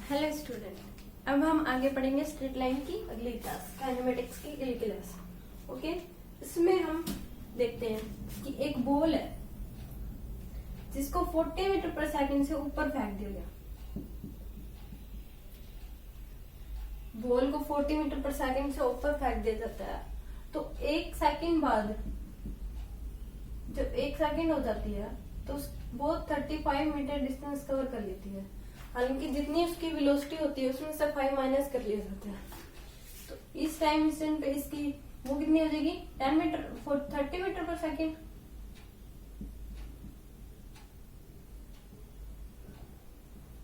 Hello student, अब हम आगे पढ़ेंगे स्ट्रेट लाइन की अगली क्लास, काइनेमेटिक्स की अगली क्लास। ओके, इसमें हम देखते हैं कि एक बॉल है जिसको 40 मीटर पर सेकंड से ऊपर फेंक दिया गया। बॉल को 40 मीटर पर सेकंड से ऊपर फेंक दिया जाता है, तो एक सेकंड बाद जब 1 सेकंड हो जाती है तो वो 35 मीटर डिस्टेंस कवर कर लेती है। हालांकि जितनी उसकी वेलोसिटी होती है उसमें से 5 माइनस कर लिया जाता है। तो इस टाइम इंस्टेंट पे इसकी वो कितनी हो जाएगी, 30 मीटर पर सेकंड।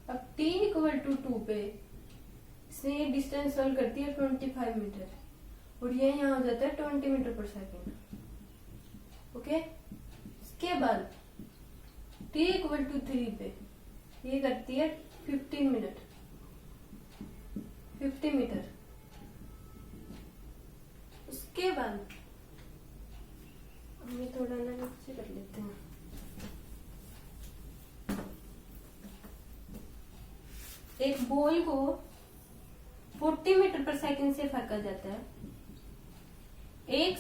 अब t इक्वल टू 2 पे इसने ये डिस्टेंस कवर करती है 25 मीटर और ये यहाँ हो जाता है 20 मीटर पर सेकंड। ओके, इसके बाद t इक्वल टू 3 पे ये करती है 15 मिनट 50 मीटर। उसके बाद हम ये थोड़ा ना नीचे कर लेते हैं। एक बॉल को 40 मीटर पर सेकंड से फेंका जाता है। एक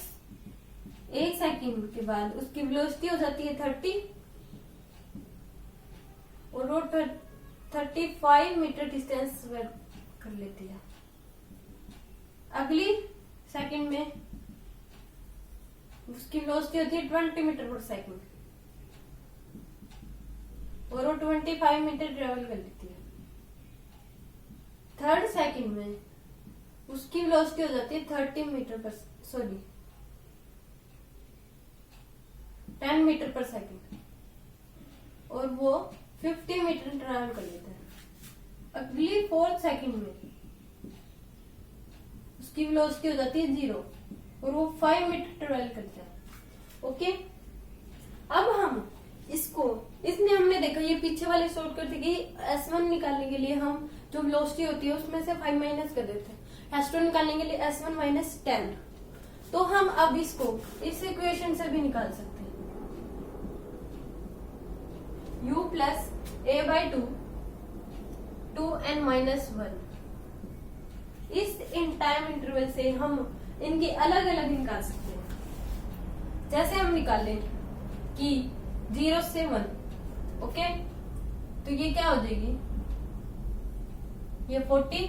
सेकंड के बाद उसकी वेलोसिटी हो जाती है 30 और वो 35 मीटर डिस्टेंस कर लेती है। अगली सेकंड में उसकी वेलोसिटी होती है 20 मीटर पर सेकंड और वो 25 मीटर ट्रेवल कर लेती है। थर्ड सेकंड में उसकी वेलोसिटी हो जाती है 10 मीटर पर सेकंड और वो 50 मीटर ट्रैवल कर लेता है। अगली फोर्थ सेकंड में उसकी वेलोसिटी हो जाती है 0 और वो 5 मीटर ट्रैवल करता है। ओके, अब हम इसमें हमने देखा ये पीछे वाले शॉर्टकट थे कि S1 निकालने के लिए हम जो वेलोसिटी होती है उसमें से 5 माइनस कर देते हैं। S2 निकालने के लिए S1 माइनस 10। तो हम अब इसको इस इक्वेशन से भी निकाल सकते हैं। u plus a by 2n minus 1। इस टाइम इंटरवल से हम इनकी अलग अलग निकाल सकते हैं। जैसे हम निकालें कि 0 से 1, ओके, तो ये क्या हो जाएगी, ये 40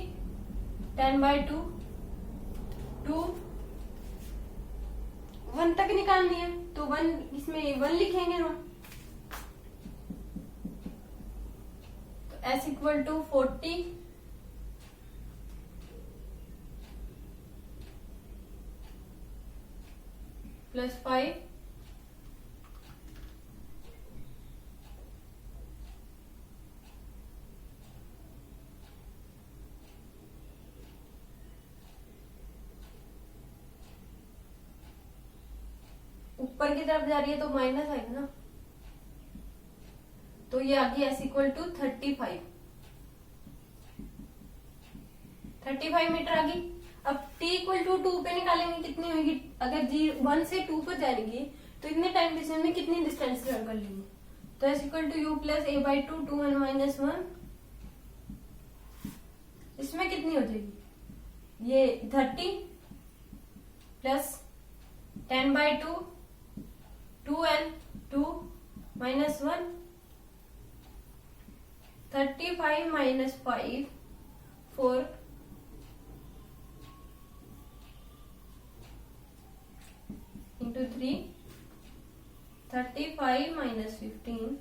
10 बाई 2 1 तक निकालनी है तो 1 इसमें 1 लिखेंगे हम। तो s इक्वल टू 40 प्लस 5 ऊपर की तरफ जा रही है तो माइनस आएगा ना, तो ये आ गया s इक्वल टू 35 मीटर आ गई। अब t इक्वल टू 2 पे निकालेंगे कितनी होगी, अगर 1 से 2 पर जाएंगी तो इतने टाइम डिस्टेंस में कितनी डिस्टेंस कवर कर लेंगे। तो s equal to u plus a by 2n minus 1, इसमें कितनी हो जाएगी, ये 30 plus 10 by 2n 2 minus 1 35 minus 5 4 into 3 35 minus 15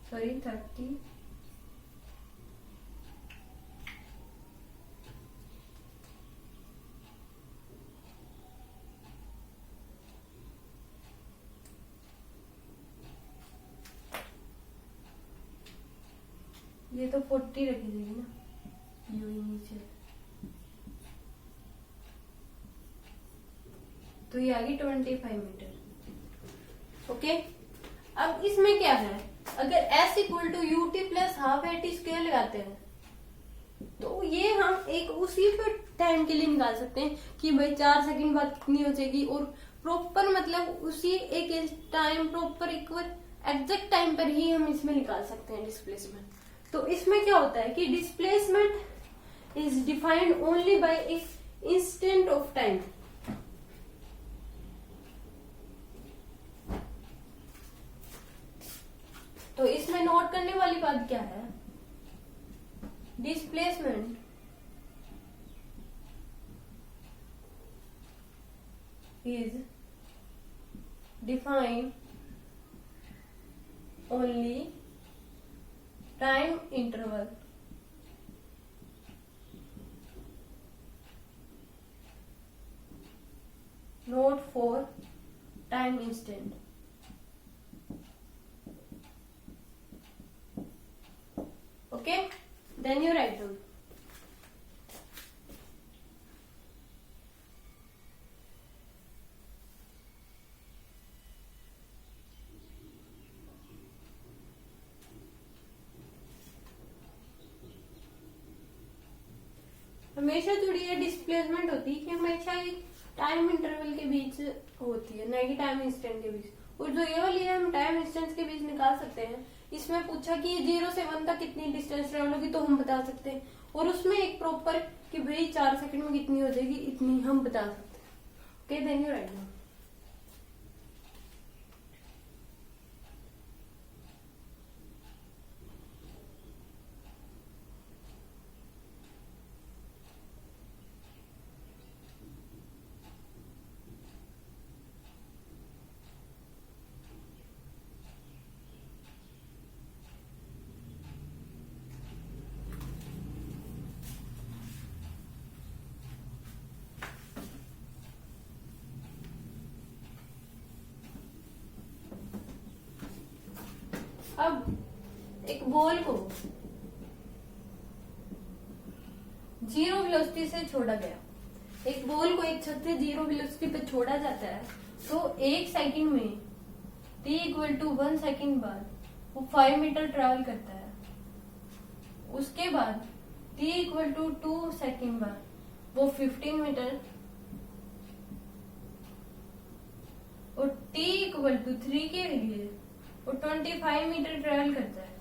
sorry 30 ये तो 40 रखी जाएगी ना, यू ही नीचे, तो ये आ गई 25 मीटर। ओके, अब इसमें क्या है, अगर s equal to u t plus half a t square लगाते हैं तो ये हम एक उसी पे टाइम के लिए निकाल सकते हैं कि भाई 4 सेकंड बाद कितनी हो जाएगी, और प्रॉपर मतलब उसी एक time proper equal exact time पर ही हम इसमें निकाल सकते हैं डिस्प्लेसमेंट। तो इसमें क्या होता है कि displacement is defined only by instant of time. तो इसमें नोट करने वाली बात क्या है, displacement is defined only time interval, not for time instant. Okay, then you write down. हमेशा थोड़ी ये डिस्प्लेसमेंट होती है कि हमेशा एक टाइम इंटरवल के बीच होती है, ना कि टाइम इंस्टेंट के बीच। और जो ये वाली है हम टाइम इंस्टेंट के बीच निकाल सकते हैं। इसमें पूछा कि 0 से 1 तक कितनी डिस्टेंस ट्रेवल होगी तो हम बता सकते हैं, और उसमें एक प्रॉपर कि भाई 4 सेकंड में कितनी हो जाएगी इतनी हम बता सकते हैं। Okay, then you write down. अब एक बॉल को 0 वेलोसिटी से छोड़ा गया, एक बॉल को एक छत से 0 वेलोसिटी पे छोड़ा जाता है, तो 1 सेकंड में t = 1 सेकंड बाद वो 5 मीटर ट्रेवल करता है। उसके बाद t = 2 सेकंड बाद वो 15 मीटर, और t = 3 के लिए वो 25 मीटर ट्रेवल करता है।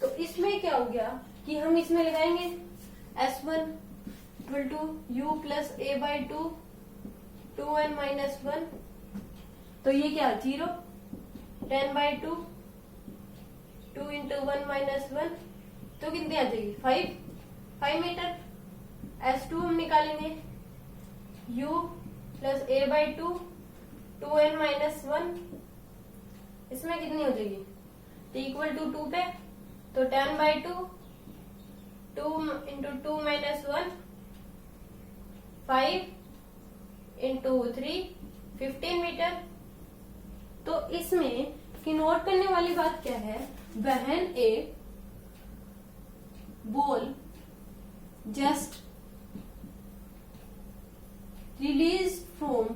तो इसमें क्या हो गया कि हम इसमें लगाएंगे S1 = U + A/2 2n - 1, तो ये क्या 0 10/2 2 × 1 - 1, तो कितनी आ जाएगी 5 मीटर। S2 हम निकालेंगे U + A/2 2n - 1, इसमें कितनी हो जाएगी t = 2 पे, तो 10/2 2 × 2 - 1 5 × 3 15 मीटर। तो इसमें कि नोट करने वाली बात क्या है, when A ball just release from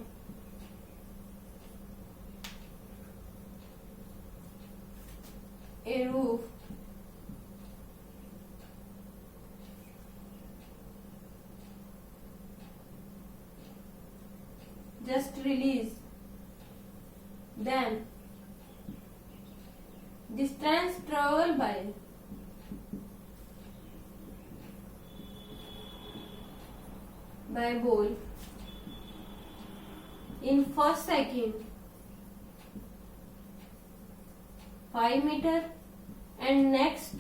a roof just release, then distance traveled by ball in first second 5 meter and next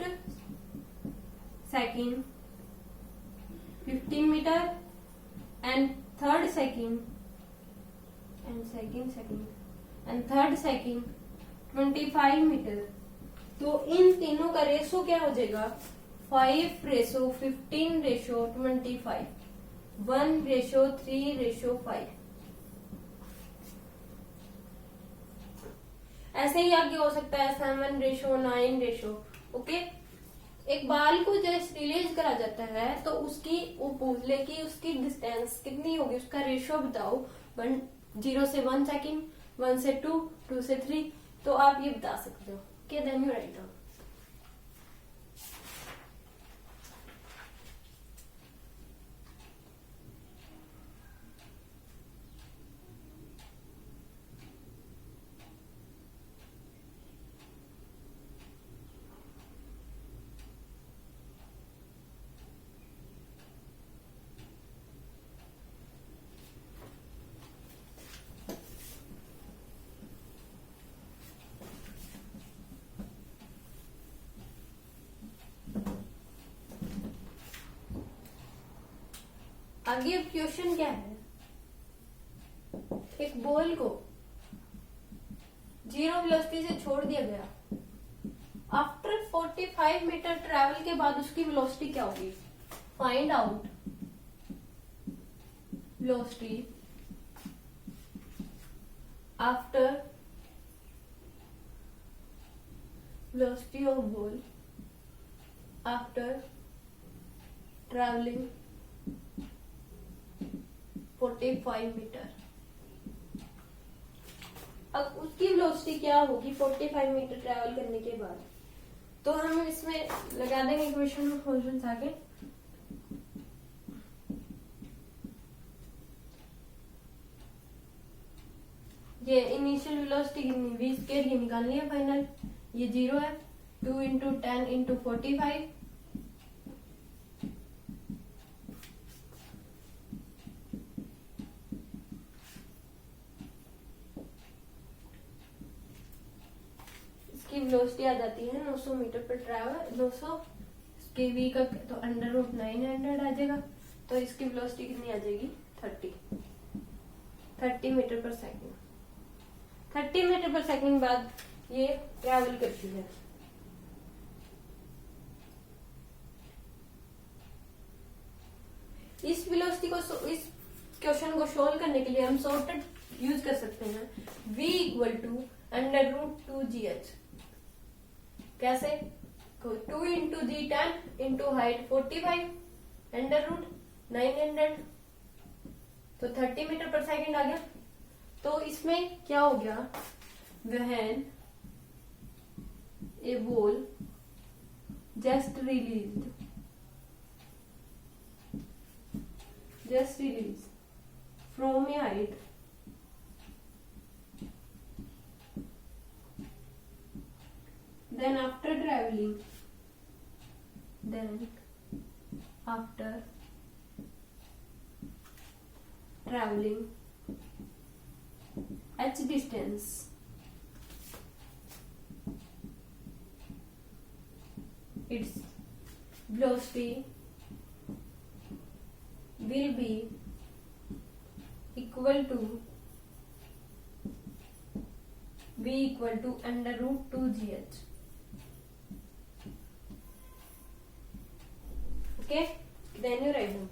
second 15 meter and third second third second 25 metre. तो इन तीनों का रेशो क्या हो जाएगा 5:15:25 1:3:5। ऐसे ही आगे हो सकता है 7:9। ओके, एक बाल को जैसे रिलीज करा जाता है तो उसकी वो पूछ ले कि उसकी डिस्टेंस कितनी होगी, उसका रेशियो बताओ 0 से 1 सेकेंड, 1 से 2, 2 से 3, तो आप ये बता सकते हो। Okay, then you write down. आगे अब क्वेश्चन क्या है, एक बॉल को जीरो वेलोसिटी से छोड़ दिया गया, आफ्टर 45 मीटर ट्रेवल के बाद उसकी वेलोसिटी क्या होगी, find out velocity after velocity of ball after traveling 45 metre. अब उसकी वेलोसिटी क्या होगी 45 मीटर ट्रैवल करने के बाद, तो हम इसमें लगा देंगे इक्वेशन में फंक्शन आगे। ये इनिशियल वेलोसिटी कितनी v स्क्वायर की निकालनी है फाइनल, ये 0 है, 2 इंटू 10 इंटू 45, इसकी वेलोसिटी आ जाती है 900 मीटर पर ट्रैवल, 900 इसके v का तो अंडर रूट 900 आ जाएगा, तो इसकी वेलोसिटी कितनी आ जाएगी 30 मीटर पर सेकंड। 30 मीटर पर सेकंड बाद ये ट्रैवल करती है। इस वेलोसिटी को, इस क्वेश्चन को सोल्व करने के लिए हम शॉर्टकट यूज कर सकते हैं, v equal to under root 2gh। कैसे, 2 into g 10 into height 45 under root 900, तो 30 मीटर पर सेकंड आ गया। तो इसमें क्या हो गया, when a ball just released from a height then after traveling h distance, its velocity will be equal to v equal to under root 2gh। Okay, then you write down।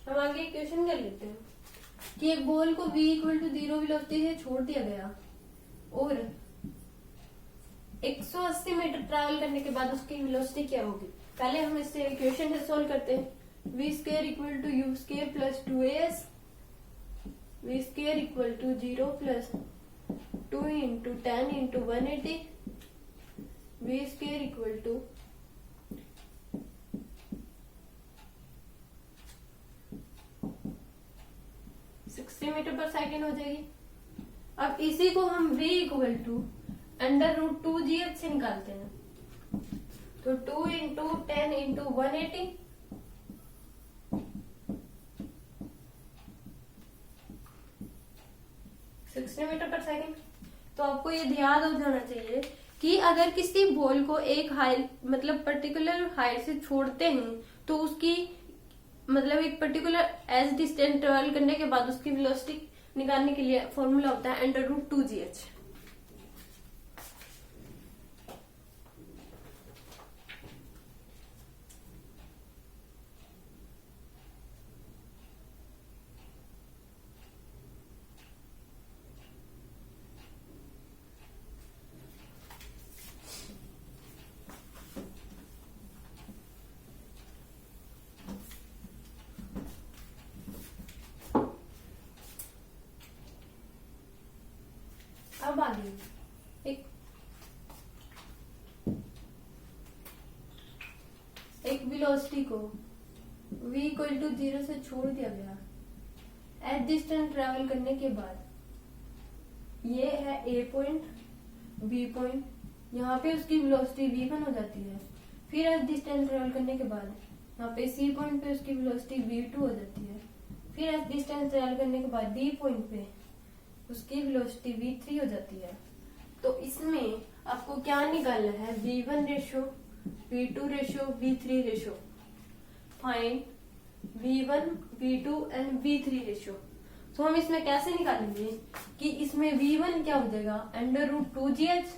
हम आगे equation कर लेते हैं कि एक ball को v equal to 0 velocity से छोड़ दिया गया और 180 मीटर ट्रैवल करने के बाद उसकी वेलोसिटी क्या होगी। पहले हम इससे इक्वेशन से सॉल्व करते हैं, v square equal to u square plus 2as, v square equal to 0 plus 2 into 10 into 180, v square equal to 60 metre पर सेकंड हो जाएगी। अब इसी को हम v equal to under root 2gh से निकालते हैं, तो 2 इंटू 10 इंटू 180, मीटर पर सेकंड। तो आपको ये ध्यान हो जाना चाहिए कि अगर किसी बॉल को एक हाइट मतलब पर्टिकुलर हाइट से छोड़ते हैं तो उसकी मतलब एक पर्टिकुलर एज डिस्टेंस ट्रेवल करने के बाद उसकी वेलोसिटी निकालने के लिए फॉर्मूला होता है अंडर रूट 2gh। अब आगे एक वेलोसिटी को v इक्वल टू 0 से छोड़ दिया गया, एट डिस्टेंस ट्रेवल करने के बाद ये है ए पॉइंट, बी पॉइंट, यहाँ पे उसकी वेलोसिटी v1 हो जाती है। फिर s डिस्टेंस ट्रेवल करने के बाद यहाँ पे सी पॉइंट पे उसकी वेलोसिटी v2 हो जाती है। फिर s डिस्टेंस ट्रेवल करने के बाद डी पॉइंट पे उसकी वेलोसिटी v3 हो जाती है। तो इसमें आपको क्या निकालना है, v1 ratio, v2 ratio, v3 ratio. Find v1, v2 and v3 ratio. तो हम इसमें कैसे निकालेंगे कि इसमें v1 क्या हो जाएगा, √2gh,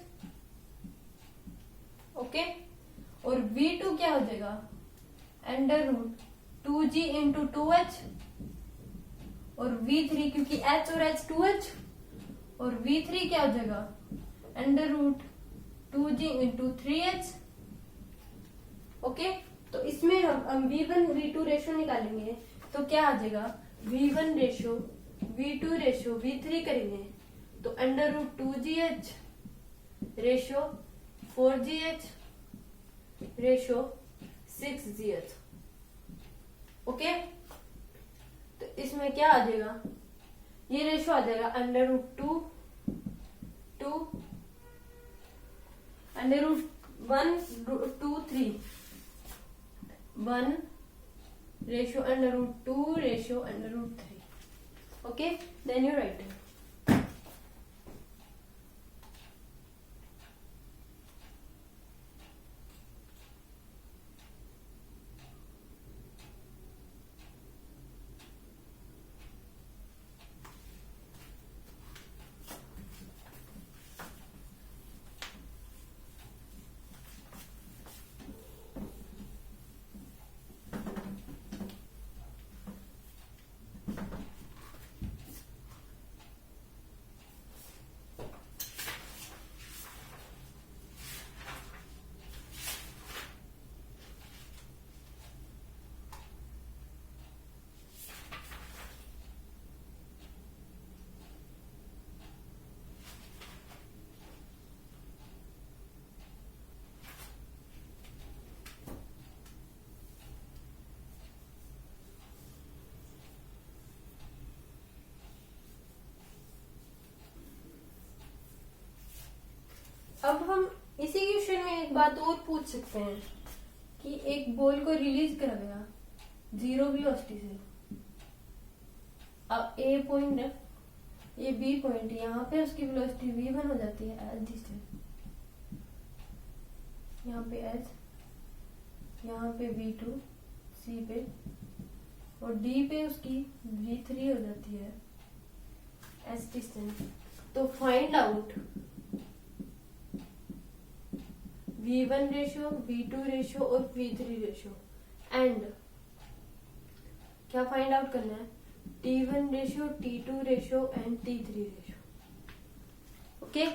ओके, और v2 क्या हो जाएगा, √2g इंटू 2h, और v3 क्योंकि h और h 2h, और v3 क्या हो जाएगा, √2g इंटू 3h, ओके। तो इसमें हम v1 v2 रेशो निकालेंगे तो क्या आ जाएगा, v1 ratio v2 ratio v3 करेंगे तो √2gh ratio 4gh ratio 6gh, okay. तो इसमें क्या आ जाएगा, ये रेशो आ जाएगा √2 √1 2 3 1 ratio √2 ratio √3, okay, then you write it. अब हम इसी क्वेश्चन में एक बात और पूछ सकते हैं कि एक बॉल को रिलीज करा गया 0 वेलोसिटी से। अब ए पॉइंट है, ये बी पॉइंट, यहाँ पे उसकी वेलोसिटी v1 हो जाती है एज डिस्टेंस, यहाँ पे एच, यहाँ पे v2 सी पे, और डी पे उसकी v3 हो जाती है एज डिस्टेंस। तो find out v1 ratio, v2 ratio और v3 रेशो, एंड क्या फाइंड आउट करना है, t1 ratio, t2 ratio and t3 ratio, okay.